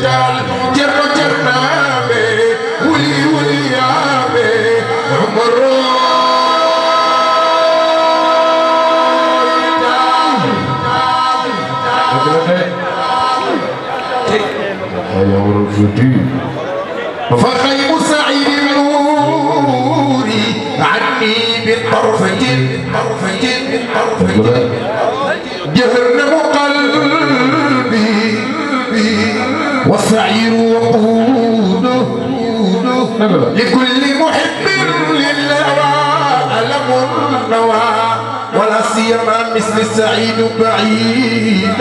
دال جرنا جرنا ولي ولي يا عمر فخيم سعيد النور عني بالطرفين جهنم قلبي والسعير وقوده لكل محب للهوى ألم النوى ولا سيما مثل السعيد بعيد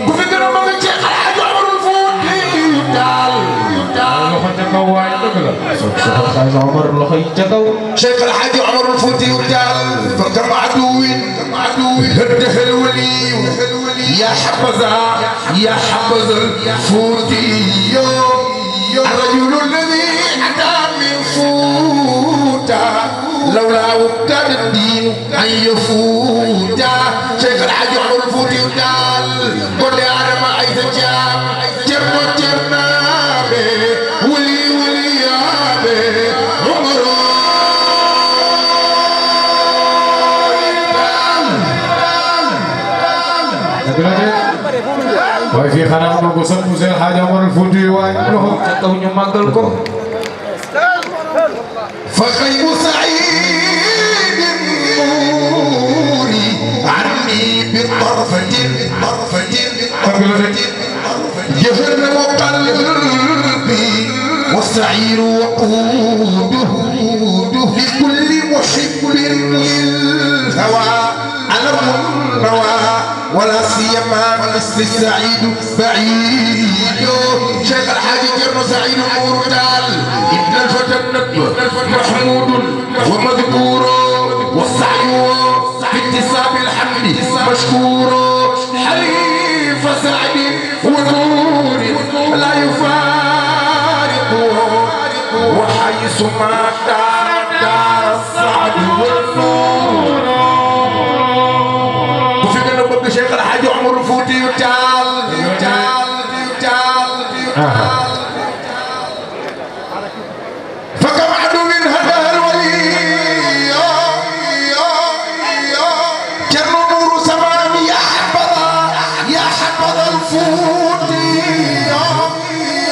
كفكر ما في شيخ الحاج عمر الفوتي يدال شيخ الحاج عمر الفوتي يدال فكم عدو هده الولي يا حبذا الفوتي الرجل الذي أتى من فوتا لولا وكان الدين أن يفوتا شيخ الحاج عمر الفوتي قال قل يا عالم عايز الجام جرنا ولي يا عمر waaye fii xanaa ma ko sax mu seen Xaaji Omar Fuuti waaye loxo ca kaw ñu màggal ko فخيم سعيد النور عني بالطرفة جهنم قلبي والسعير وقوده لكل محب للهوى ألم النوى ولا سيما مثل السعيد بعيد شيخ الحاج جرن سعيد مورتال ابن الفتى النبي محمود ومذكور والسعي في اكتساب الحمد مشكور حليف سعد ونور لا يفارقه وحيث ما دار السعد والنور شيخ الحاج عمر الفوتي يتال فكم عدو من هذا الولي كم نور سمام يا حبذا الفوتي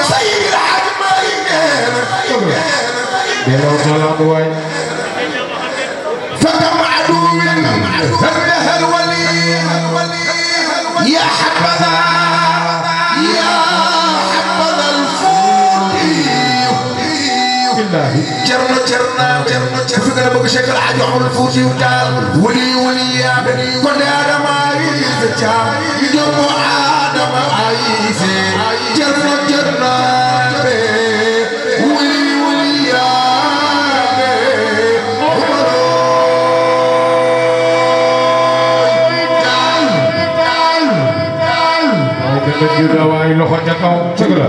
سيد الحاج ماين فكم عدو من هذا الولي يا حبذا الفوتي جرنا فكنا بك شكل الحاج عمر الفوتي وقال ولي يا بني كل آدم عايز يدوم آدم عايز جرنا ولي يا juda waaye loxo ca kaw cëg la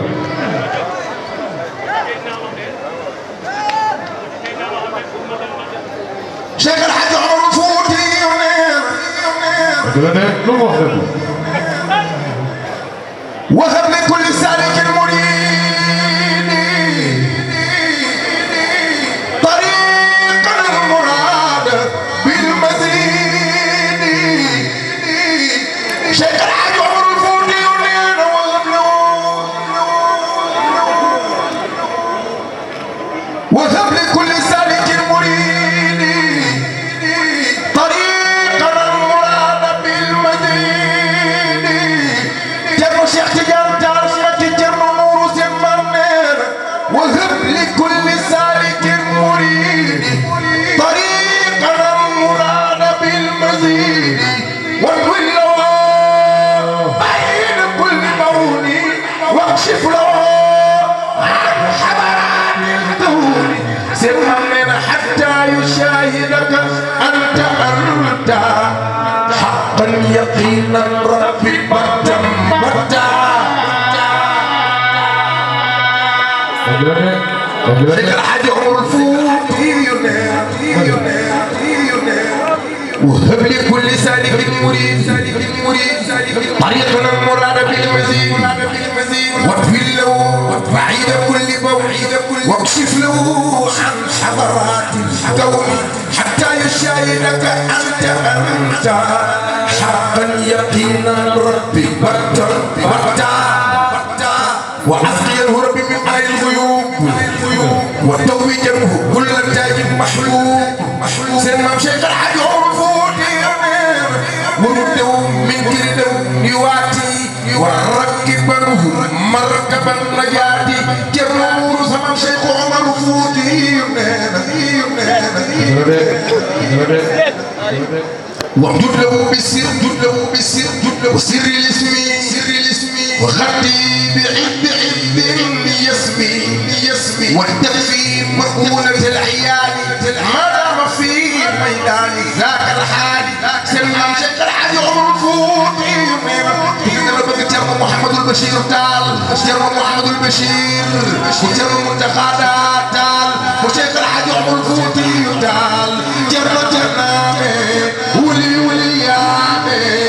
Cheikh El Hadj Omar Fouti dëgg la de lu mu wax dëgg وهب لكل سالك مريد طريقا المراد بالمزيد شيخ الحاج عمر الفوتي وهب لكل سالك مريد طريقا المراد بالمزيد جرم شيخ تجار تعرفك جرم نور سمرنين وهب لكل سالك مريد طريقا المراد بالمزيد والكل بين كل موني واكشف له عن حضرات الدهور سمرنين حتى يشاهدك انت حقا يقينا ربي بدا شيخ الحاج عمر الفوتي وهب لكل سالك مريد طريقنا المراد بالمزيد واطفي الكون حتى يشاهدك أنت حقا يقينا ربي بكتا وأسقيه ربي من ماء الغيوب وتوجه كل تاج محبوب سلم شيخ الحاج عمر الفوتي ورده من كرده يواتي وركبه مركب النجاة جرور سمام شيخ عمر الفوتي وامدد له بالسر وسر الاسم وغطي بعب يسمي والتخفي مقولة العيال ما دام في ميدان ذاك الحال سلم شيخ الحاج عمر الفوتي جرم محمد البشير تال جرم محمد البشير وجرم منتخبات تال وشيخ الحاج عمر الفوتي تال جرم جنامي ولي يامي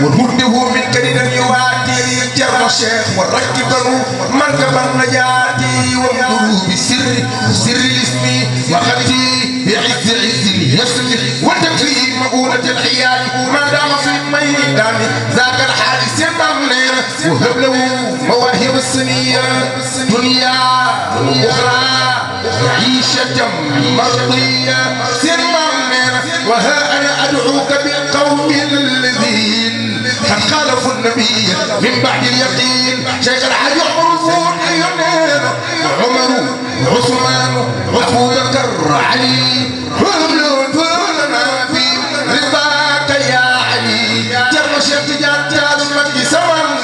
ورده من كريم يواتي جرم الشيخ وركبه مركب النجاتي وامدروا بسر الاسم وخلتي بعز اليسر وتكفي مؤونة الحيال ما دام في الميدان ذاك الحادث يمنير وهب له مواهب السنية دنيا أخرى عيشة مرضية سرمانير وها أنا أدعوك بالقوم الذين قد خالفوا النبي من بعد اليقين شيخ الحاج عمر الفوتي عمر وعثمان وابو بكر علي كلنا في رضاك يا علي جرم شيخ تجار المجد سمرنا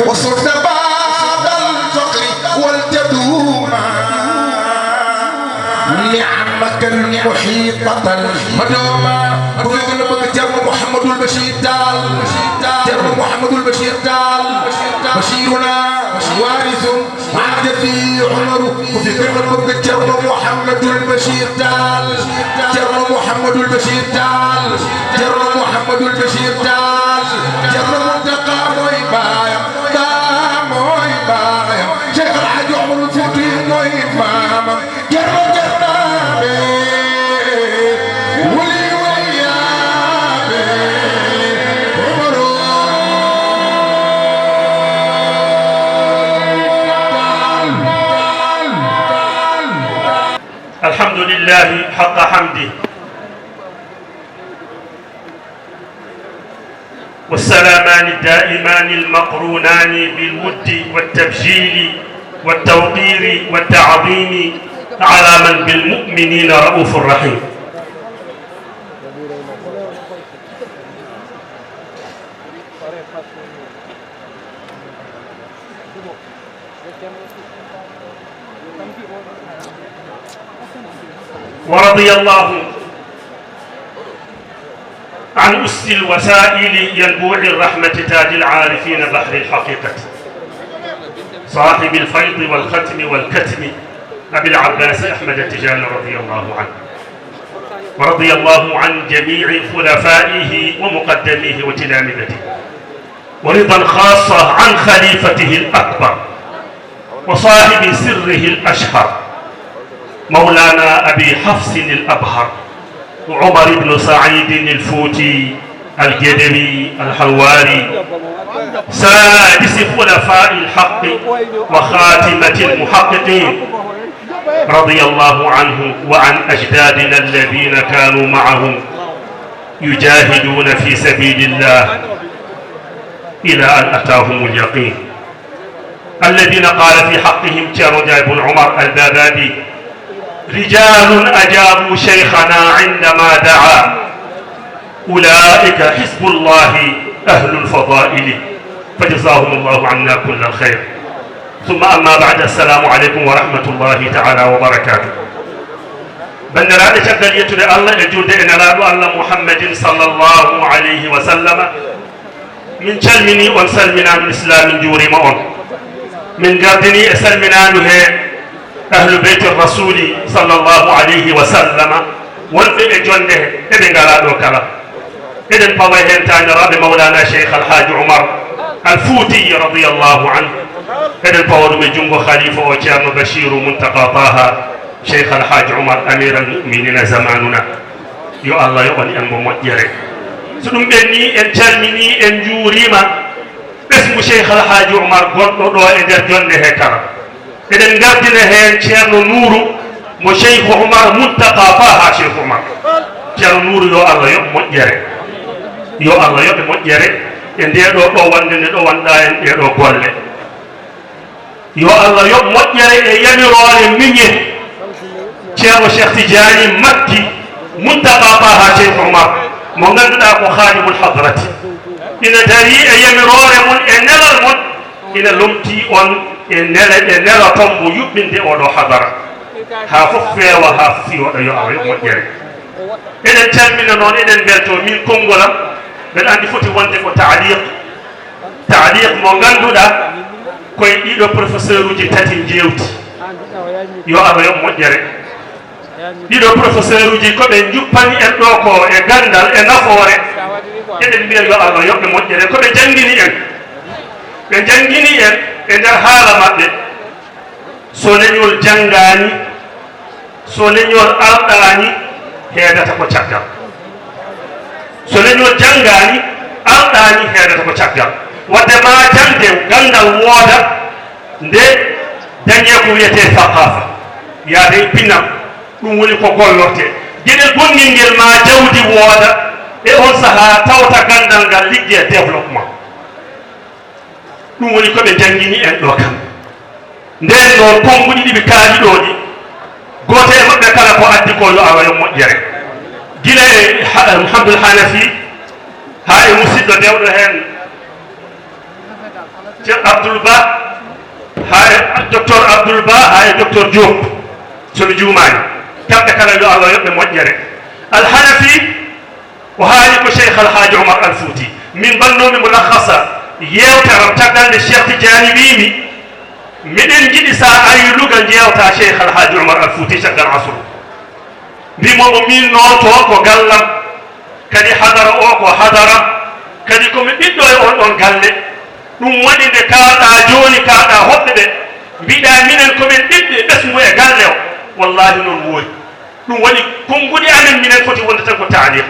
وصرت باب الفقر والتدوما نعمك المحيطة المدومة جرم محمد البشير تال جرم محمد البشير تال بشيرنا وارث عن جدي عمر وفي كل جرم محمد البشير تال جرم محمد البشير تال جرم محمد البشير تال جرم منتقى مويبايا شيخ الحاج عمر الفوتي مويبايا جرم الحمد لله حق حمده والسلامان الدائمان المقرونان بالود والتبجيل والتوقير والتعظيم على من بالمؤمنين رؤوف رحيم. ورضي الله عن أس الوسائل ينبوع الرحمة تاج العارفين بحر الحقيقة صاحب الفيض والختم والكتم أبي العباس أحمد التجاني رضي الله عنه ورضي الله عن جميع خلفائه ومقدميه وتلامذته ورضا خاصة عن خليفته الأكبر وصاحب سره الأشهر مولانا أبي حفص الأبهر وعمر بن سعيد الفوتي الجدري الحواري سادس خلفاء الحق وخاتمة المحققين رضي الله عنه وعن أجدادنا الذين كانوا معهم يجاهدون في سبيل الله إلى أن أتاهم اليقين الذين قال في حقهم كرجاء بن عمر البابادي رجال أجابوا شيخنا عندما دعا أولئك حزب الله أهل الفضائل فجزاهم الله عنا كل الخير. ثم أما بعد السلام عليكم ورحمة الله تعالى وبركاته. بندرات شكرية الله يجود إن الله محمد صلى الله عليه وسلم من calmini on salminanu l'islam min juurima on min gardini e salminanu he ahlu beyti rasuli sallllahu alayhi wa sallama wonɓe e jonde he eɓe ngala ɗo kala eɗen pawa hen taniraɓe mawlana cheikh alhaji oumar alfouti radiallahu anhu eɗen pawa ɗum e junngo khalifa o ceerno bachiru muntaka taha cheikh alhaji oumar amir almuminina zamanuna yo allah yoɓan en mo moƴƴere so ɗum ɓenni en calmini en juurima ɓesgu cheikh alhaji oumar gonɗo ɗo e nder jonde he kala eɗen gardina hen ceerno nuuru mo cheikh oumar muntaka taha cheikh oumar ceerno nuuru yo allah yoɓ moƴƴere yo allah yoɓe moƴƴere e ndeɗo ɗo wonde nde ɗo wanɗa en ɗeɗo golle yo allah yoɓ moƴƴere e yamirore miñe ceerno cheikh tidiani makki muntaka taha cheikh oumar mo ganduɗa ko khadimul hadrati ina dari e yamirore mon e nelal mon ina lomti on e nela tombo yuɓɓinde oɗo hadara ha fof feewa ha fof fiwoɗo yo allah yoɓ moƴƴere eɗen calmina noon eɗen belto min konngolam mbeɗa andi foti wonde ko taaliq mo ganduɗa koye ɗiɗo professeur uji tati jewti yo allah yoɓ moƴƴere ɗiɗo professeur uji koɓe juppani en ɗo ko e gandal e nafoore eɗen mbiya yo allah yoɓɓe moƴƴere koɓe jangguini en ɓe jangguini en e nder haala maɓɓe so leñol janngani so leñol arɗani heedata ko caggal so leñol janngani arɗani heedata ko caggal wadde ma jangde gandal wooda nde dañe ko wiyete thaqafa yaade pinnam ɗum woni ko gollorte gueɗel gonngel ngel ma jawdi wooda e on saaha tawta gandal ngal ligge développement ɗum woni koɓe janngini en ɗo kam nden noon konnguɗi ɗiɓe kaali ɗo ɗi gooto e maɓɓe kala ko addi ko yo allah yo moƴƴere gila e mouhamadoul hanafi ha e musidɗo dewɗo hen ceerno abdoul ba ha e docteur abdoul ba ha e docteur diop somi juumani kamɓe kala yo allah yoɓɓe moƴƴere alhanafi o haali ko cheikh alhaji oumar alfouti min bannomi mo lahasa yewtaram caggalde cheikh tidiani wimi miɗen jiɗi sa ari luga jewta cheikh alhaji oumar alfouti caggal asru mbimomo min noon to ko gallam kadi hadara o ko hadara kadi komi ɓiɗɗo e on ɗon galle ɗum waɗi nde kaalɗa joni kaalɗa hoɓɓe ɓe mbiɗa minen komin ɓiɓɓe ɓesmu e galle o wallahi noon woodi ɗum waɗi konnguɗi amen minen foti wonde tan ko taaliq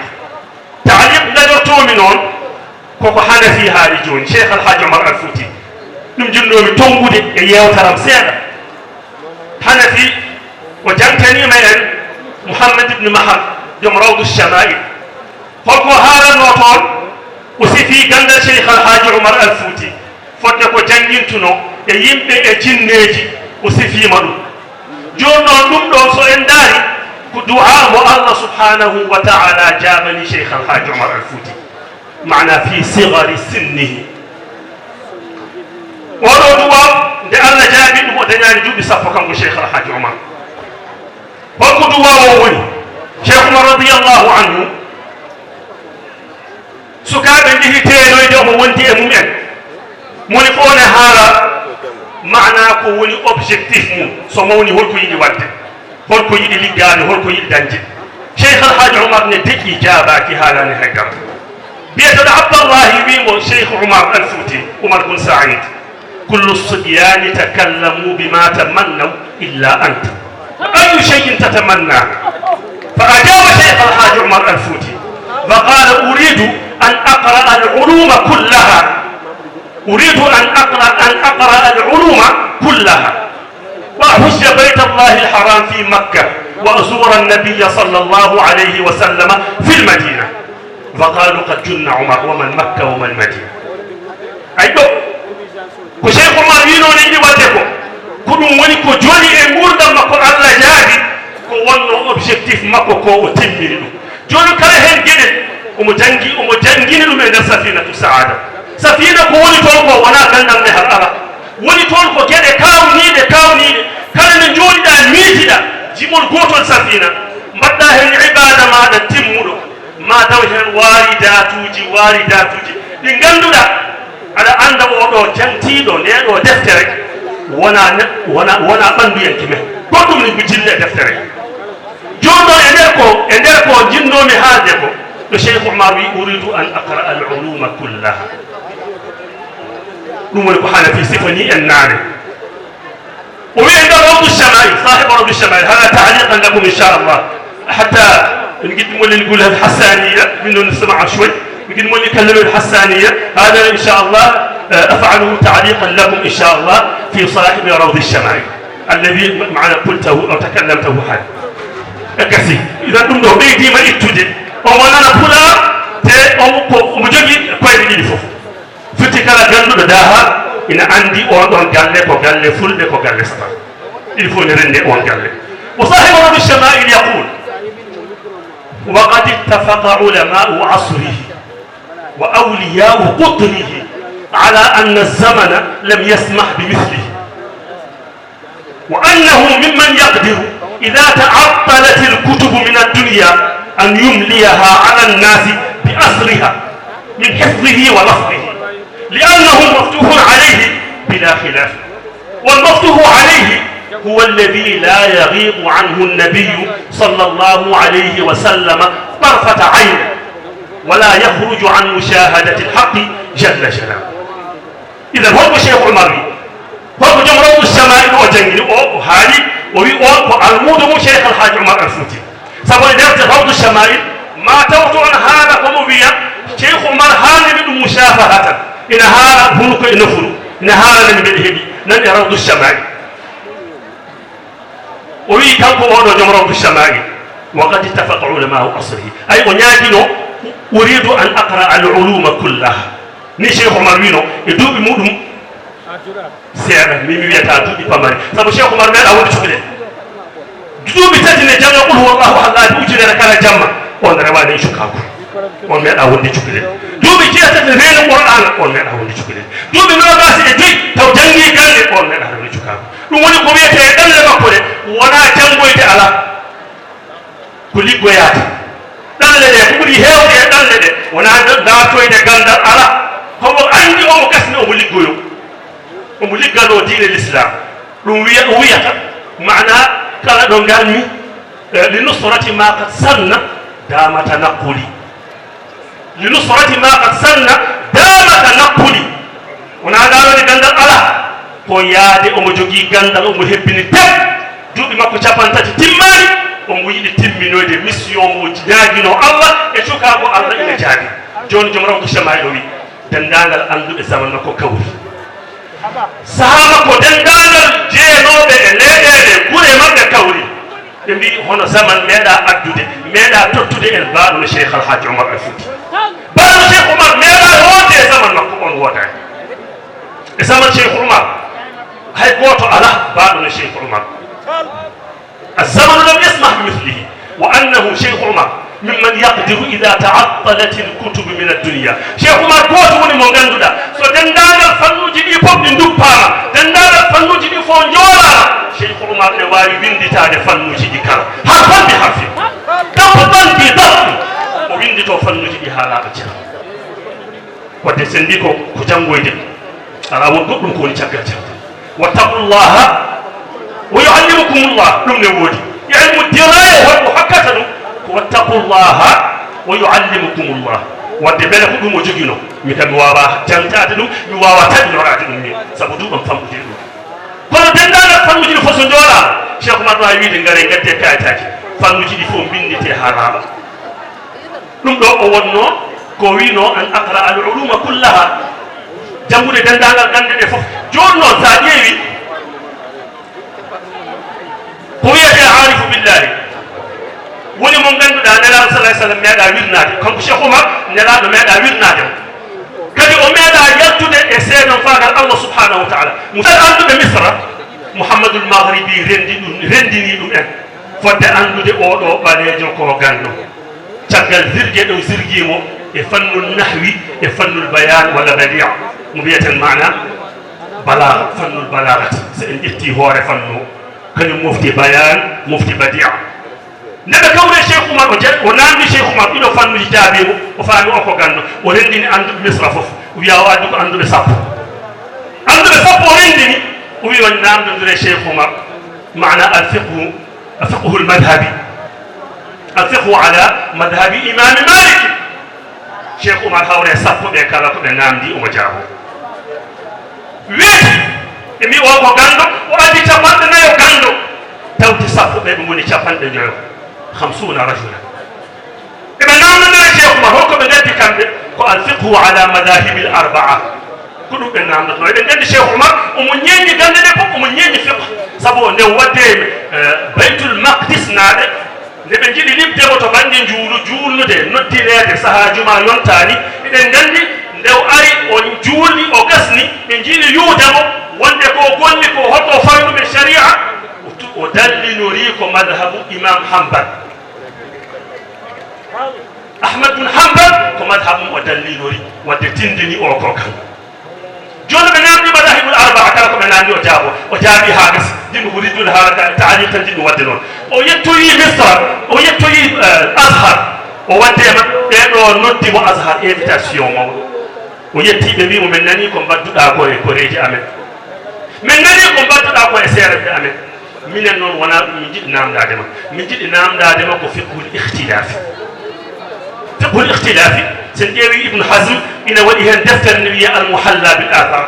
gadortomi noon koko hanafi haali joni cheikh alhaji oumar alfouti ɗum jinnomi tongude e yewtaram seeɗa hanafi o jantanima en mouhammad ibne maham joom rawdu chamail holko haalanno toon o sifi gandal cheikh alhaji oumar alfouti fodde ko jangintuno e yimɓe e jinneji o sifima ɗum joni noon ɗum ɗon so en daari ko du'a mo allah subhanahu wa taala jabani cheikh alhaji oumar alfouti mana fi sigari sinnihi oɗo duwa nde allah jaabi ɗum o dañani duuɓi sappo kanko cheikh alhaji oumar holko duwa o woni cheikh oumar radiallahu anhu sukaɓe jeehi teenoyde omo wondi e mumen moni ko one haala mana ko woni objectif mum so mawni holko yiɗi wadde holko yiɗi liggade holko yiɗi dañde cheikh alhaji oumar ne deƴƴi jaabaki haalani haydara biyeteɗo abdallahi wimo cheikh oumar alfouti oumar bun saïd kullu sibyani takallamu bima tamannaw illa anta ayu cheyin tatamanna fa ajaba cheikh alhaji oumar alfouti fa qala uridu an aqra aluluma kullaha أريد أن أقرأ العلوم كلها وأحج بيت الله الحرام في مكة وأزور النبي صلى الله عليه وسلم في المدينة فقالوا قد جن عمر ومن مكة ومن المدينة أيضا كشيخ عمر ينو نيجي واتكو كدوم وني كو جوني موردا مكو الله جادي كو ونو أوبجيكتيف مكو كو تيميني جوني كلا هن جدي ومو جانجيني لو من سفينة السعادة safina ko woni toon ko wona gandal nde har ala woni toon ko gueɗe kawniɗe kala nde jooɗiɗa miitiɗa jimol gotol safina mbaɗɗa hen ibada maɗa timmuɗo ma taw hen waari datuji ɗi ngannduɗa aɗa annda oɗo jantiɗo ndeɗo deftere wona ɓanduyanki men goɗɗum ni ko jille e deftere joni ɗo e nder ko jinnomi haalde ko ɗo cheikh oumar wi uridu an aqra al uluma kullaha ɗum woni ko hanafi sifani en naane o wi nder rawdu chamail sahiba rawdu chamail hana taaliqan lakum inchallah حتى نقد مولي نقول هذه الحسانية منه نسمع شوي نقد مولي نكلم الحسانية هذا إن شاء الله أفعله تعليقا لكم إن شاء الله في صاحب روض الشمائل الذي معنا قلته أو تكلمته حال كثير إذا نمده بيدي ما يتجد ومانا نقول مجمي كوين يلفو فتكال جنو داها إن عندي أون قال لك وقال لك فل لك وقال لك ستا يلفو نرند أون قال لك وصاحب روض الشمائل يقول وقد اتفق علماء عصره وأولياء قطره على أن الزمن لم يسمح بمثله وأنه ممن يقدر إذا تعطلت الكتب من الدنيا أن يمليها على الناس بأسرها من حفظه ولفظه لأنه مفتوح عليه بلا خلاف والمفتوح عليه هو الذي لا يغيب عنه النبي صلى الله عليه وسلم طرفة عين ولا يخرج عن مشاهدة الحق جل جلاله إذا هو شيخ عمر هو جمرة الشمائل وجنجل أو هالي وي أو المود شيخ الحاج عمر الفوتي سبب درجة روض الشمائل ما توتون هذا ومبيا شيخ عمر هالي من مشافهة إن هذا بنوك إنفرو إن هذا من بالهدي نن روض الشمائل وي كان هو جمرة الشمائل وقد اتفق علماء عصره أي ونياجينو أريد أن أقرأ العلوم كلها ni cheikh omar wino e duuɓi muɗum seeɗa mimi wiyata duuɓi pamari sabu cheikh omar meeɗa wonde cukalel duuɓi tati ne janga qul huwallahu ahad ujunere kala jamma on rewani e cukkaku on meeɗa wonde cukalel duuɓi jeetati reeni qur'ana on meeɗa wonde cukalel duuɓi nogasi e joyi taw jangi galle on meeɗa rewde cukkaku ɗum woni ko wiyete e ɗalle makko de wona jangoyde ala ko liggoyade ɗalle ɗe ko ɓuri hewde e ɗalle ɗe wona datoyde gandal ala homo andi omo gasni omo liggoyo omo liggano diine l'islam ɗum wiyata mana kala ɗo garmi li nusrati ma qad sanna dama tanaqquli li nusrati ma qad sanna dama tanaqquli wona ɗanode gandal ala ko yaade omo jogui gandal omo hebbini teb duuɓi makko capantati timmani omo yiɗi timminoyde mission mo ñaguino allah e cukago allah ina jaabi joni joom rawdu chamail o wi dendagal anduɓe zaman makko kawri saha makko dendagal jeenoɓe e leyɗele gure mabɓe kawri ɓe mbi hono zaman meeɗa addude meeɗa tottude en mbaɗo no cheikh alhaji omar al fouti mbaɗo cheikh oumar meeɗa wonde e zaman makko on wodani e zaman cheikh oumar hay goto ala mbaɗo no cheikh oumar الزمن لم يسمح بمثله وأنه شيخ عمر ممن يقدر إذا تعطلت الكتب من الدنيا شيخ عمر كوتو وني مو غاندودا سو دندال فنوجي دي فوب دي دوباما دندال فنوجي دي فون جولا شيخ عمر ne wawi winditade fannuji di kala harfan bi harfi dabban bi dabbi o windito fannuji di haalaɓe ceerno wadde sen mbi ko jangoyde ala won goɗɗum ko woni caggal ceerno wattaqullaha wa yuallimukumullah ɗum ne woodi ilmu diraya holko hakkata ɗum ko wattaqullaha wa yuallimukumullah wadde beele ko ɗum o jogino mi kam mi wawa jantade ɗum mi wawa taƴnorade ɗum ni saabu duɓam famɗude ɗum kono dendagal fannuji ɗi fof so jooɗama cheikh oumar wawi wiide gaare gadde kayitaji fannuji ɗi fof bindite ha laaɓa ɗum ɗo o wonno ko wino an aqra al uluma kullaha jangude dendagal gande ɗe fof joni noon sa ƴeewi ko wiyete arifu billahi woni mo ganduɗa nelaɗo salah sallam meeɗa wirnade kanko cheikh oumar nelaɗo meeɗa wirnade kadi o meeɗa yaltude e seedon fagal allah subhanahu wa taala musal anduɓe misra mouhamadoul maghribi rendini ɗum en fodde andude oɗo ɓalejo ko ganno caggal zirgue ɗo zirguimo e fannul nahwi e fannul bayan walla badia mo wiyeten mana balaga fannul balagati so en ƴetti hoore fanno kañum mofti bayan mofti badia nebe kawre cheikh oumar o namdi cheikh oumar ɗiɗo fannuji jaabimo o faami o ko ganndo o renndini annduɓe misra fof o wiya o addi ko annduɓe sappo o renndini o wi on namdodire cheikh oumar mana الفقه المذهبي الفقه على مذهب إمام مالك شيخ عمر هاوري سابو بي كالا كو نامدي او جابو ويتي امي او غاندو او ادي تابان نايو غاندو تاوتي سابو بي موني تابان دي 50 رجلا اما نامنا شيخ عمر هو كو بدي كامبي كو الفقه على مذاهب الاربعه كلو بن نامدو نو دي شيخ عمر او نيني غاندي دي او نيني فقه سابو ne wadde baytul maqdis naade nde ɓe jiɗi libdemo to banggue juulnude noddirede sahajuma yontani eɗen gandi ndew ari o juulni o gasni ɓe jiiɗi yuudemo wonde ko golli ko holko faynuɓe sharia o dallinori ko madhabu imam hambal ahmad bun hambal ko madhabum o dallinori wadde tindini o ko kan joni ɓe namdi madahibul arbaa kala ko ɓe namdi o jaabi ha gas jimɓe ko riddul haala taaliq tan jiɗɗum wadde noon o yettoyi misra o yettoyi ashar o waddema ɓeɗo noddimo ashar invitation mawɗo o yettiɓe mbimo min nani ko mbadduɗa ko e koreji amen min nani ko mbadduɗa ko e seereɓe amen minen noon wona min jiɗi namdadema min jiɗi namdadema ko fiqhul ihtilafi sen ƴeewi ibnu hasme ina waɗi hen deftere ne wiya almuhalla bil athar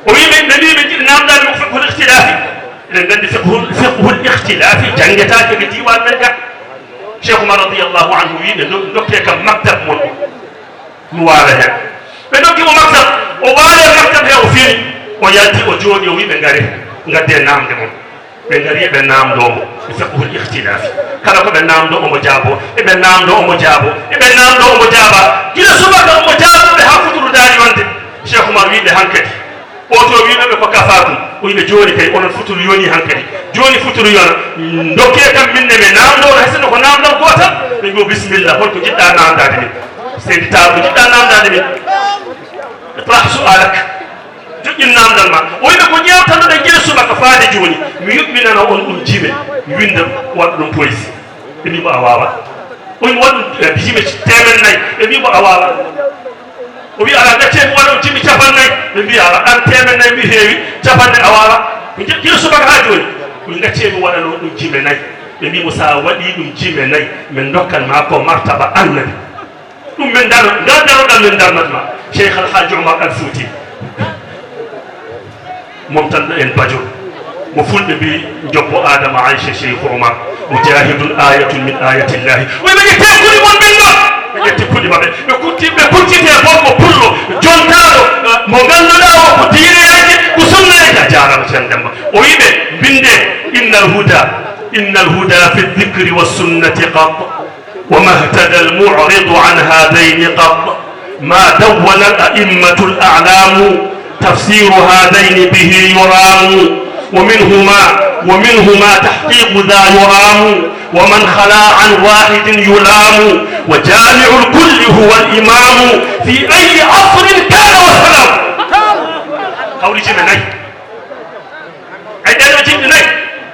o wi min nani min jiɗi namdade ko fiqhul ihtilafi eɗen gandi fiqhul ihtilafi janggetake ɓe diwan men ga cheikh oumar radiallahu anhu wi ɓe dokke kam maktab mon o mi waala hen ɓe dokkimo maktab o waale maktab he o fini o yalti o jooɗi o wi ɓe gaare gadde namde mon ɓe gari ɓe namdomo e fiqhul ihtilafi kala ko ɓe namdo omo jaabo eɓe namdo omo jaabo eɓe namdo omo jaaba gila subaka omo jaaboɓe ha futuru daari wonde cheikh oumar wiɓe hankkadi oto wiɓeɓe ko kafakum o yiɓe joni kay onon futuru yoni hankkadi joni futuru yona dokke kam minne mi namdo haysino ko namdal gotal ɓe mbi bisimilla holko jiɗɗa namdade min seydi taako jiɗɗa namdade min itrah su'alak joƴƴin namdal ma o yiɓe ko ƴewtanoɗe gila subaka faade joni mi yuɓɓinana on ɗum jime mi winda waɗa ɗum police ɓe mbi mo a wawa on waɗum jime 400 ɓe mbi mo a wawa o wi ala gaccemi waɗa o jimmi 50 ɓe mbi ala an 400 mi heewi 50 a wawa gila subaka ha joni ɓe gaccemi waɗano ɗum jime 4 ɓe mbimo sa waɗi ɗum jime 4 min dokkanma ko martaba annabi ɗum min daro ngal daroɗal min darnatma cheikh alhaji oumar al fouti mom tan en bajo mo fulɓe mbi jobbo adama aicha cheikh oumar mujahidun ayatun min ayatillahi ɓe ƴette kuɗi mon ɓen ɗo ɓe ƴetti kuɗi maɓe ɓe kuccite bonmo pullo jontaɗo mo ganduɗa o ko diineyaji ko sunnayaji a jarama ceerno demba o wiɓe binde inna alhuda fi dhicri wassunnati qad وما اهتدى المعرض عن هذين قط ما دون الأئمة الأعلام تفسير هذين به يرام ومنهما تحقيق ذا يرام ومن خلا عن واحد يلام وجامع الكل هو الإمام في أي عصر كان وسلام قولي جمني عندنا جمني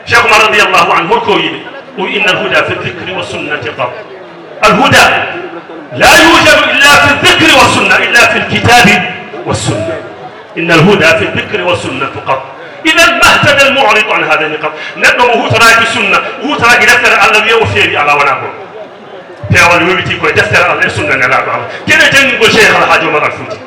شيخ عمر رضي الله عنه الكويبي وإن الهدى في الذكر والسنة قط الهدى لا يوجد إلا في الذكر والسنة إلا في الكتاب والسنة إن الهدى في الذكر والسنة قط إذا ما اهتدى المعرض عن هذا النقاط نحن هو تراك السنة هو تراك دفتر الله يوفي على ونابه تاول ويبتي كوي دفتر الله السنة نلعب على كذا جنب شيخ الحاج عمر الفوتي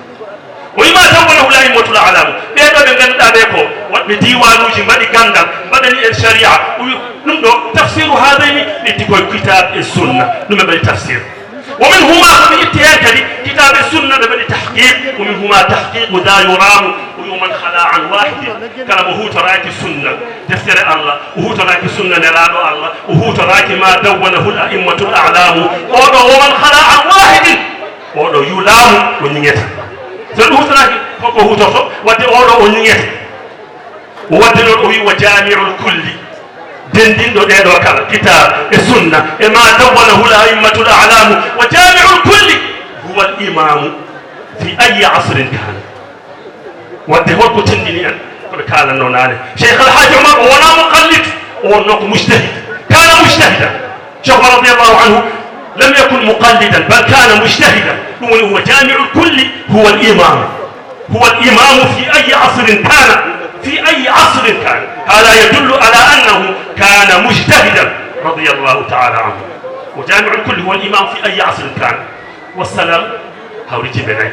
وما تونه لا يموت العلام بيدا بين دابيكو بديوانو جمالي غاندال بدني الشريعة ونمدو تفسير هذين لتكوي كتاب السنة نمبر تفسير ومنهما من اتهاج كتاب السنة بل تحقيق ومنهما تحقيق ذا يرام ومن خلا عن واحد كلامه تراك السنة دفتر الله وهو تراك السنة نراد الله وهو تراك ما دونه الأئمة الأعلام ومن خلا عن واحد يلام ونيته سنو تراك فوقه تفو ودي ونيته ودي وجامع الكل دين دو ديدو كلا كتاب السنة ما دونه الأئمة الأعلام وجامع الكل هو الإمام في أي عصر كان ودي هو كتندني أن قال نونالي شيخ الحاج عمر وانا مقلد ونوك مجتهد كان مجتهدا شيخ رضي الله عنه لم يكن مقلدا بل كان مجتهدا. هو جامع الكل، هو الإمام، هو الإمام في أي عصر كان، في أي عصر كان. هذا يدل على أنه كان مجتهدا رضي الله تعالى عنه. وجامع الكل هو الإمام في أي عصر كان. والسلام هوريتي بناي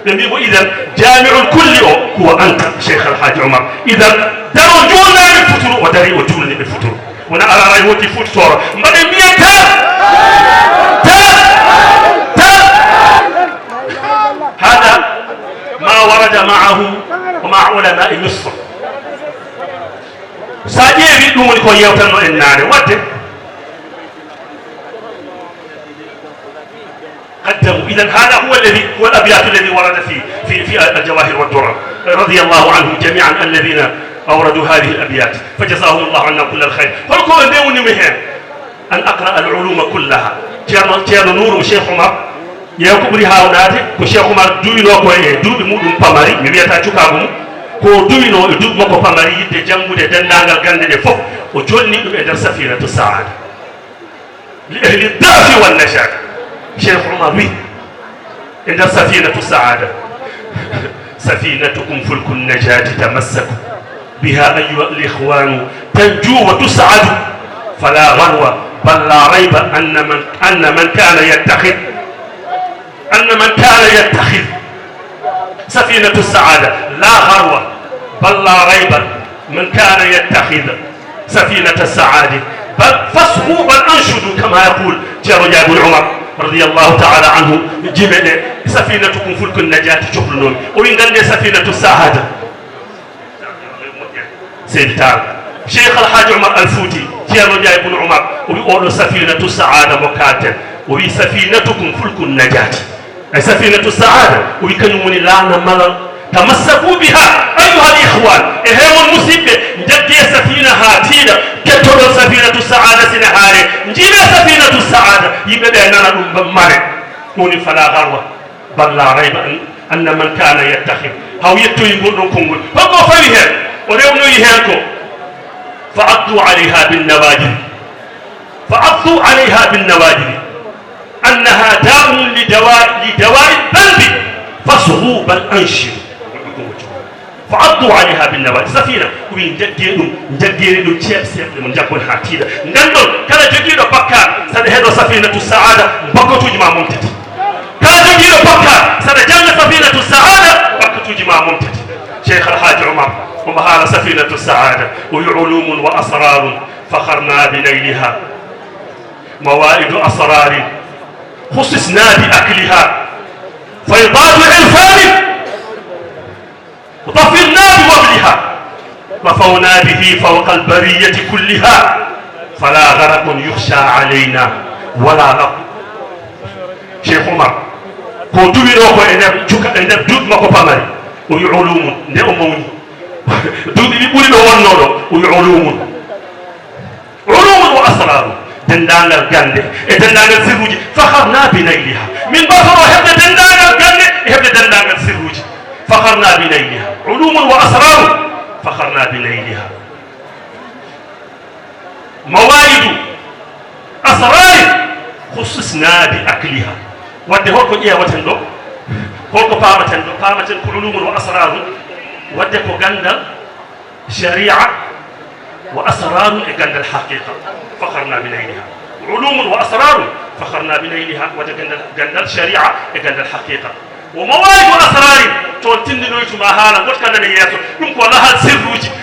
لأنه إذا جامع الكل هو أنت شيخ الحاج عمر. إذا درجونا بالفتور ودري وجولني بالفتور وانا أرى رأيوتي فوت صورة مبني مية هذا ما ورد معه ومع علماء مصر. ساجي يقولون كو يوتنو النار وده قدموا. إذا هذا هو الأبيات الذي ورد في الجواهر والدرر رضي الله عنهم جميعا الذين أوردوا هذه الأبيات فجزاهم الله عنا كل الخير. فلكم أندوني مهن أن أقرأ العلوم كلها. تيانو نور شيخ عمر يكبري هاوناتي كو شيخ عمر دوينو كو دوبي مودum pamari mi wiata cukagum ko duwino e duuɓi makko pamari yidde janngude dendagal gande ɗe fof o jonni ɗum e nder safinatu saada li ahli dafi wannashad. شيخ عمر وي عند سفينة السعادة سفينتكم فلك النجاة تمسكوا بها أيها الإخوان تنجو وتسعد فلا غرو بل لا ريب أن من كان يتخذ سفينة السعادة لا غرو بل لا ريب من كان يتخذ سفينة السعادة بل فاصغوا بل أنشدوا كما يقول جابر بن عمر رضي الله تعالى عنه جمل سفينتكم فلك النجاة شكرا وين قال سفينة السعادة سيد تعالى شيخ الحاج عمر الفوتي جابر بن عمر ويقول سفينة السعادة مكاتب وي سفينتكم فلك النجاة أي سفينة السعادة ويكنون لانا ملل تمسكوا بها أيها الإخوان إهيم المسيبة نجد سفينة هاتينا كتب سفينة السعادة سنهاري نجيب سفينة السعادة يبدأ أننا نمبر كوني فلا غروة بل لا ريب أن من كان يتخذ هاو يتو يقول نكونغل فقو فليها وليونو يهيكو فعضوا عليها بالنواجذ أنها داء لدواء القلب فاصغوا بل أنشروا فعضوا عليها بالنواجذ. سفينة وين جديرو تشيبسيب من جاكون حاتيدا نندل كلا جديرو بكا سنهدو سفينة السعادة بكتو جمع ممتدي كلا جديرو بكا سنجل سفينة السعادة بكتو جمع ممتدي. شيخ الحاج عمر ومهار سفينة السعادة وعلوم وأسرار فخرنا بنيلها موائد أسرار خصصنا بأكلها فيضات عرفان وطفلنا بوبلها وفونا به فوق البرية كلها فلا غرق يخشى علينا ولا لق. شيخ عمر ko duwino ko e nder duuɓi makko pamari o wi ulumun nde o mawni duuɓi ɗi ɓuri ɗo wonnoɗo o wi ulumun wa asraru dendagal gande e dendagal sirruji fakharna binayliha min batoro hebde dendagal gande e hebde dendagal sirruji fakharna binayliha ulumun wa asraru fakharna binayliha mawaidu asrari khususna bi akliha wadde holko ƴeewaten ɗo holko paamaten ko ulumun wa asraru wadde ko gandal sharia wa asraru e gandal haqiqa fakharna binayliha علوم وأسرار فخرنا بنيلها وجندل شريعة جندل حقيقة ومواهب أسرار تونتين نويت ما هالا قلت كذا نياتو يمكن الله السر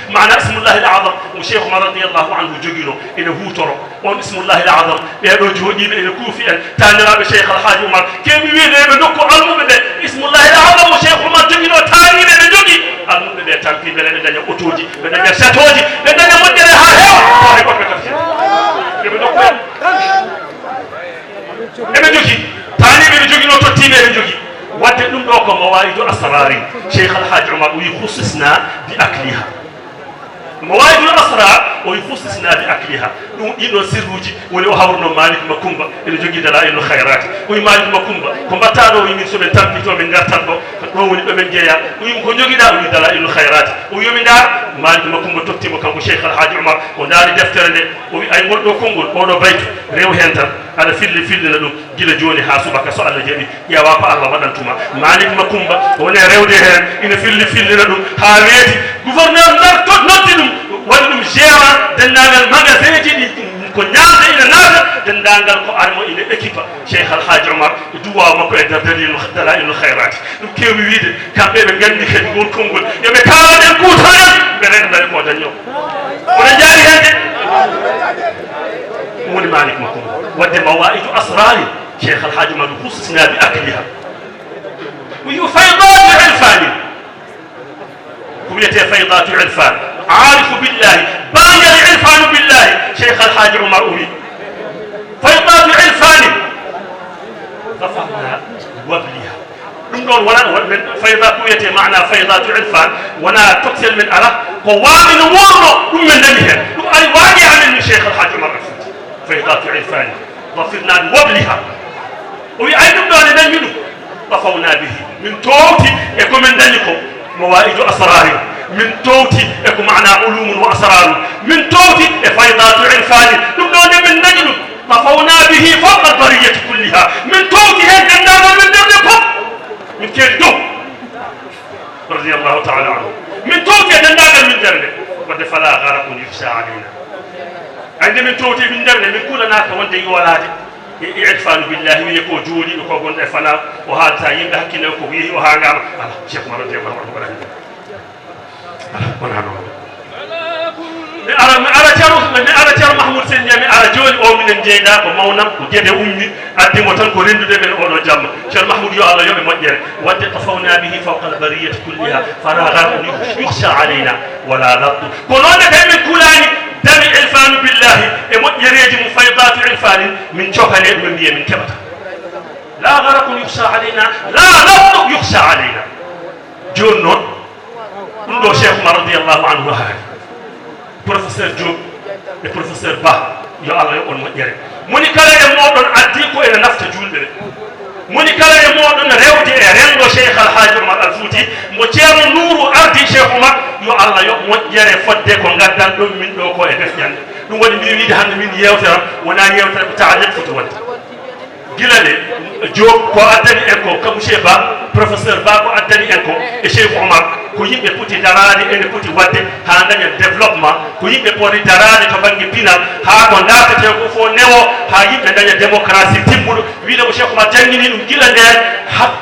معنى اسم الله الأعظم وشيخ رضي الله عنه جوجينو إنه هو ترى وان اسم الله الأعظم بيدو جودي إنه كوفي تاني بشيخ الحاج عمر كيف يوين بنوكو المبدا اسم الله الأعظم وشيخ عمر جوجينو تاني بنجودي المبدا تاني بنجا أوتوجي بنجا شاتوجي بنجا مدرها هيو ebe jogi talibe be jogi no to tibe be jogi wadde dum do ko mawaidu asrari sheikh alhaj umar wi khususna bi akliha مواهب الأسرار ويخصصنا بأكلها إنه سروجي ولو هورنا مالك مكومبا إنه جوجي دلائل الخيرات ومالك مكومبا كومبا تانو ويمين سوبر تامبيتو من غاتانو نووني بمن جيا ويم كنجوجي دا وي دلائل الخيرات ويومين دا مالك مكومبا توكتي مكانو شيخ الحاج عمر وناري دفتر دي وأي مولدو كونغول أونو بيت ريو هنتر على فيل لدو جيل جوني حاسوبا كسؤال جدي يا وافا الله ودانتوما مالك مكومبا وني ريو دي هن إن فيل لدو حاليتي gouverneur nottinum waɗi ɗum gérant dendagal magasin ji ɗi ko ñamde ina naata dendagal ko armo ina équipe cheikh alhaji oumar duwaw makko e nder dalailul hayrati ɗum kewi wiide kamɓe ɓe gandi kadi ngol konngol yoɓe kawaɗen kuutoɗen ɓe renndani ko daño oɗon jaari hende woni malik makkum wadde mawaidu asrari cheikh alhaji oumar husna bi akliha wiyo faydatu irfani كويتي فيضات عرفان عارف بالله باين العرفان بالله شيخ الحاج عمر أمي فيضات عرفان ظفرنا وبليها نقول ولا فيضات كويتي معنى فيضات عرفان ونا تقتل من أرى قوام نورنا من نبيها أي واقع من شيخ الحاج عمر فيضات عرفان ظفرنا وبليها وأي نقول ننمنه طفونا به من توتي يكون من ذلك موائد أسرار من توتي يكون معنا علوم وأسرار من توتي فيضات عرفان نبدأ من نجل طفونا به فوق البرية كلها من توتي هيك النار من دربكم من كيردو رضي الله تعالى عنه من توتي النار من دربه قد فلا غرق يخشى علينا عند من توتي من دربه من كل ناس وانت ولادي عرفان بالله ويكو جولي وكو غون فنا وهذا تايم ده كينو كو وي وها غام شيخ مرض الله عنه ara ceerno mahmoud sen ñami ara joni o minen jeyɗa ko mawnam ko gueɗe ummi addimo tan ko rendude men oɗo jamma ceerno mahmoud yo allah yoɓe moƴƴere wadde tafawna bihi fawqa albariyati kulliha fala gharqun yukhsha alayna wala laddu ko noonne kay min kulani dami ilfanu billahi e moƴƴereji mum faydatu ilfanin min cokane ɗum mbiye min keɓata la gharqun yukhsha alayna la laddu yukhsha alayna joni noon ɗum ɗo cheikh oumar radiallahu anhu haali professeur Diop e professeur Ba yo Allah yoɓon moƴƴere moni kala e moɗon addi ko ene nafta julɓe ɓe moni kala e moɗon rewde e renndo cheikh alhaji oumar al fouti mo ceerno nouru ardi cheikh oumar yo Allah yoɓ moƴƴere fodde ko gaddan ɗum min ɗo ko e defƴande ɗum waɗi mbiɗa wiide hannde min yewteram wona yewtere ko taalel foti wonde gila de Diop ko addani en ko kabouche Ba professeur Ba ko addani en ko e cheikh oumar ko yimɓe poti darade ene poti wadde ha daña développement ko yimɓe poti darade to banggue pinal ha ko dartete ko fo newo ha yimɓe daña démocratie timmuɗo wiide ko cheikh oumar jangguini ɗum gila nden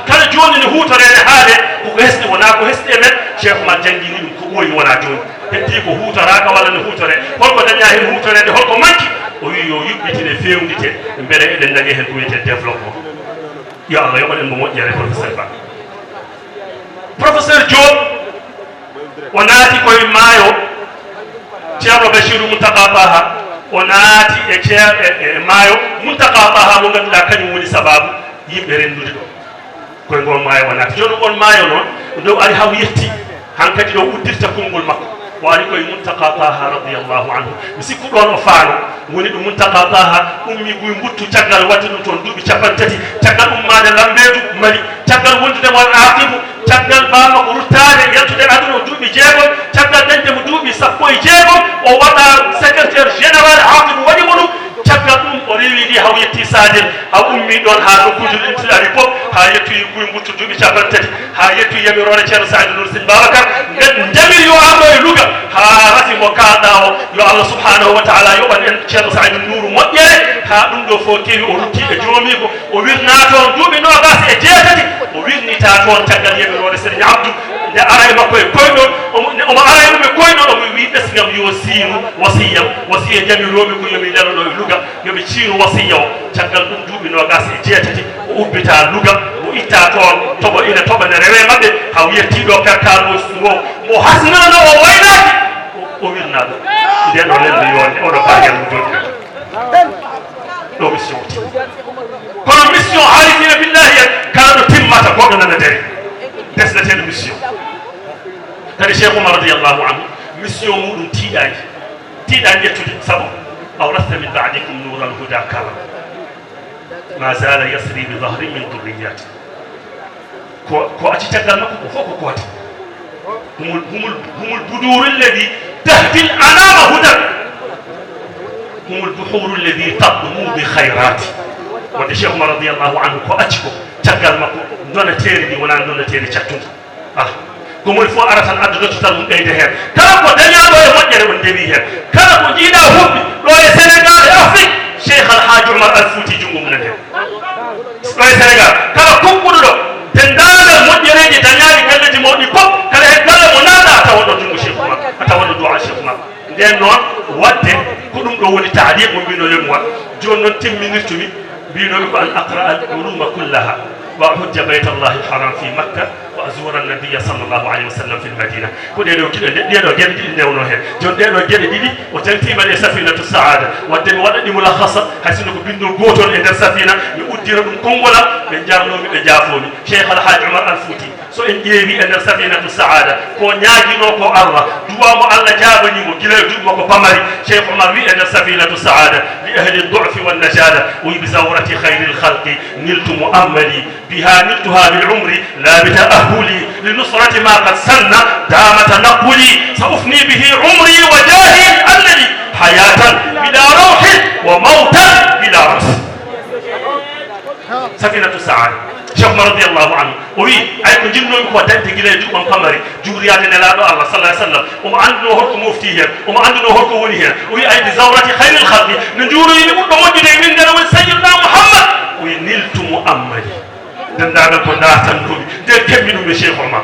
kala joni ne hutorede haade koko hesɗi wona ko hesɗi e men cheikh oumar jangguini ɗum ko ɓooyi wona joni heddi ko hutoraka walla ne hutore holko daña hen hutorede holko manki o wi yo yuɓɓitine fewndite beele eɗen dañi hen ko wiyete développement yo allah yoɓaɗen mo moƴƴere professeur Ba professeur Diop o naati koye maayo ceerno Bachirou Mountaga Taha o naati e maayo Mountaga Taha mo ngannduɗaa kañum woni sababu yimɓe renndude ɗo koye ngon maayo o naati jooni on maayo noon dow ari haw yetti han kadi ɗo uddirta konngol makko o ari koye Mountaga Taha radiallahu anhu mi sikku ɗon o faano woni ɗum Mountaga Taha ummi koye mbuttu caggal wadde ɗum toon duuɓi capan tati caggal ummade lambeedu mali caggal wondude mon aqibu caggal bama ko ruttade yaltude aduna o duuɓi jeegom caggal dañde mo duuɓi sappo e jeegom o waɗa secrétaire général aqibu waɗi mo ɗum caggal ɗum o rewi ɗi haw yetti sadel ha ummi ɗon ha nokkuji ɗimtiɗe ari fof ha yettoyi koye mbuttu duuɓi capan tati ha yettoyi yamirore ceerno Saydou Nour Sine Babacar jamiri yo arɗo e Louga ha rafi mo kalɗa o yo Allah subhanahu wa taala yoɓan en ceerno Saydou Nour moƴƴere ha ɗum ɗo fof kewi o rutti e joomi ko o wirna toon duuɓi nogas e jeetati o wirnita toon caggal yamirore Serigne Abdou nde ara e makko e koyɗon omo ara e ɗum e koyɗon omo wi ɓesgam yo siinu wasiyam wasiya jamiroɓe ko yomi lelɗo e Louga yoɓe ciinu wasiya o caggal ɗum duuɓi nogas e jeetati o ubbita Louga mo itta toon toɓo ina toɓa ne rewe maɓɓe haw yettiɗo perkal mo hasnano o waynaki o wirna ɗum nden o lelɗo yonde oɗo bariyal mo joni ɗo mission o timmi kono mission arifina billahi en kala ɗo timmata goɗɗo nana dere desneteɗo mission kadi cheikh oumar radiallahu anhu mission muɗum tiiɗani ƴettude sabu awrasta min ba'dikum nura alhuda kala ma zala yasri bi dahri min durriyati ko acci caggal makko ko fof ko koota هم البدور الذي تهدي الأنام هدى هم البحور الذي تضم بخيرات وده شيخ عمر رضي الله عنه كو أتشكو تقال مكو دون تيري دي ونا دون تيري تشتون كم الفو أرسل أدرس تلهم كيده هير كلا كو دنيا لو يمجر من دبي هير كلا كو جيدا هوب لو يسنغال أفريق شيخ الحاج عمر الفوتي جنگو من هير لو يسنغال كلا كم كدو تندال المجرين دنيا كلا جمودي كم كلا هكذا منادا أتوضع جنگو شيخ عمر أتوضع دعاء شيخ عمر den non wadde ko dum do woni taaliq mo bino lem wat jon non timminirtumi bino ko an aqra al uluma kullaha wa hujja bayt allah al haram fi makkah wa azura an nabiy sallallahu alayhi wa sallam fi al madina ko de do de do gede di newno hen jon de do gede didi o tantima de safinatu saada wadde mi wadadi mulakhasa hasino ko bindo gotol e der safina mi uddira dum kongola be jarnomi be jaafomi cheikh al haj umar al fouti so en ƴeewi e nder safinatu saada ko ñaaguino ko allah duwamo allah jabanimo gila duɗmo ko pamari cheikh oumar wi e nder safinatu saada li ahli dofi wannajada wi bi zawrati khayri lhalqi niltu muammali biha niltuha bilumri la bitaahuli linusrati ma qad sanna dama tanaquli sa ufni bihi umri wa jahi alladi hayatan bila rawhin wa mawtan bila ras safinatu saada cheikh Omar radiyallahu anhu o wi ay ko jinnomi ko dante gila juɓɓam pamari juuriyade nelaɗo allah sallah sallam omo anduno holko mofti hen omo anduno holko woni hen o wi ay bi zawrati hayril halqi no juuroyimi ɓuɗɗo moƴƴude e windere woni sayyidna mouhammad o wi niltu muammali dendagal ko datannomi nde kemmiɗuɓe cheikh Omar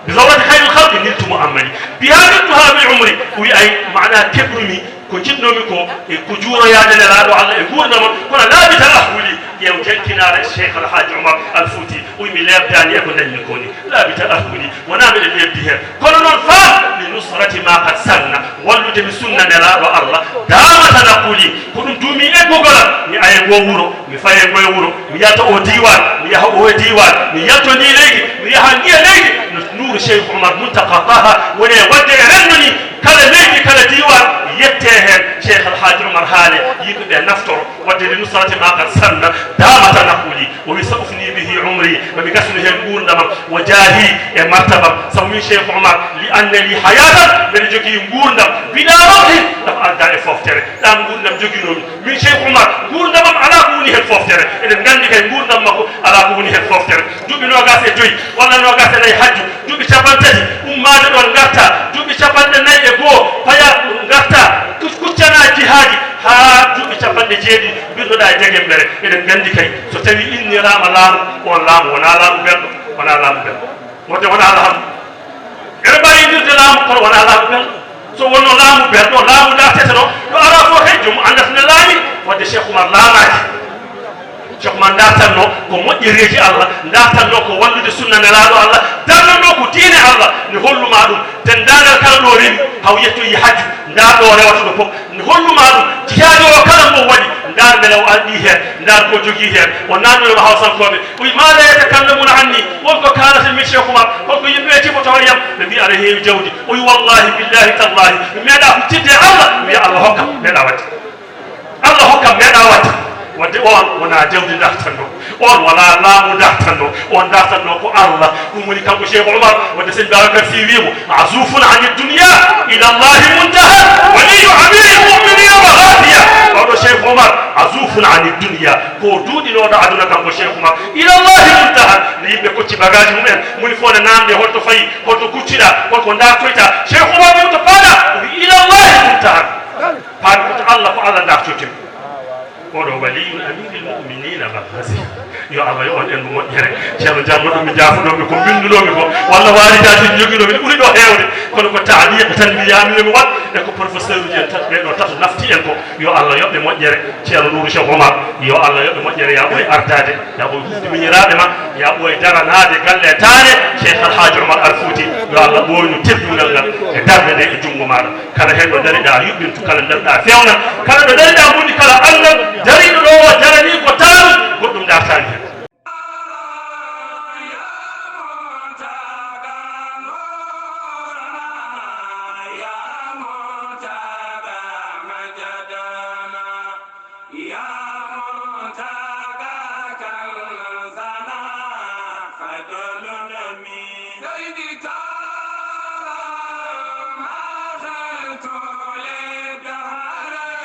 bi zawrati hayril halqi niltu muammali biha niltuha bil umri o wi ay mana keɓrumi ko jiɗnomi ko e ko juuroyade nelaɗo allah e gurdama kono laabita ahwuli ƴeew jenkinare cheikh alhaji oumar alfouti uymi lebdani e ko dañmi koni laabita ahwuli wona mbiɗe lebdi hen kono noon faam li nusrati ma qad sanna wallude mi sunna nelaɗo allah damata naquli ko ɗum duumi eggogola mi aye go wuuro mi faye goye wuuro mi yalta o diwan mi yaha o diwan mi yaltoni leydi mi yaha ndiya leydi no nuuru cheikh oumar muntaka taha woni e wadde e renndoni kala leydi kala diwan yette hen cheikh alhaji oumar haale yimɓeɓe naftoro wadde li nusrati ma qad sanna damata naquli o wi sa ufni bihi umri mami gasnu hen gurdamam wa jaahi e martabam sabu min cheikh oumar li anna li hayatan mbeɗa jogui gurdam bila rawhin ɗam adda e foftere ɗam gurdam joguinomi min cheikh oumar gurdamam ala ko woni hen foftere eɗen gandi kay gurdam makko ala ko woni hen foftere duuɓi nogas e joyyi walla nogas e nayyi hajju duuɓi capantati ummade ɗon garta duuɓi capanɗe nayyi e goho paya garta kuccana jihaaji ha duuɓi capanɗe jeeɗiɗi mbirɗoɗa e jegembere eɗen gandi kay so tawi innirama laamu on laamu wona laamu belɗo wona laamu belɗo wonde wona laamu ene mbayinirde laamu kono wona laamu belɗo so wonno laamu belɗo laamu dartete ɗo ɗo ara fof hay joomum andata ne laami wadde cheikh oumar laamaji cheikh oumar dartanno ko moƴƴereji allah dartanno ko wallude sunna nelaɗo allah darnanno ko diine allah ne holluma ɗum dendagal kala ɗo remi haw yettoyi hajju ndar ɗo rewata ɗo fof ne holluma ɗum jihaadi o kala mo waɗi ndar beele o andi hen ndar ko jogui hen o nannoyoma hawsankoɓe oyi mala yatakallamuna anni wonko kalata min cheikh oumar holko yimɓe tifotoon yam ɓe mbi aɗa heewi jawdi oyi wallahi billahi tallahi mi meeɗa huccitde allah mi wiya allah hokkam meeɗa wadde allah hokkam meeɗa wadde wadde on wona jawdi dartanno on wona laamu dartanno on dartanno ko allah ɗum woni kanko cheikh oumar wadde seigne babacar si wimo azufun ani dunia ila llahi muntaha waliyu amiri lmuminina wa hafiya oɗo cheikh oumar azufun ani dunia ko duuɗinoɗo aduna kanko cheikh oumar ila llahi muntaha ne yimɓe kocci bagage mumen moni fo ne namde holto fayi holto kucciɗa holko dartoyta cheikh oumar wi to paɗa o wi ila llahi muntaha paami koto allah ko allah dartoytima oɗo waliyul amiri lmuminina mahasi yo allah yo on en mo moƴƴere ceerno jamma ɗum mi jafuɗomi ko bindunomi ko walla walidaji joguinomi ɗe ɓuuri ɗo hewde kono ko taaliqa tan mbiyaminomi wat e ko professeur uji en ɓeɗo tato nafti en ko yo allah yoɓɓe moƴƴere ceerno nouru cheikh oumar yo allah yoɓɓe moƴƴere ya ɓoye ardade ya ɓoye hufde miñiraɓe ma ya ɓoye daranade galle tane cheikh alhaji oumar alfouti yo allah ɓoyno teddungal ngal e darde nde e junggo maɗa kala hen ɗo dariɗa yuɓɓintu kala daariɗa fewna kala ɗo dariɗa mundi kala allah dariɗo ɗo o darani ko taaru goɗɗum dartani hen ya كيدي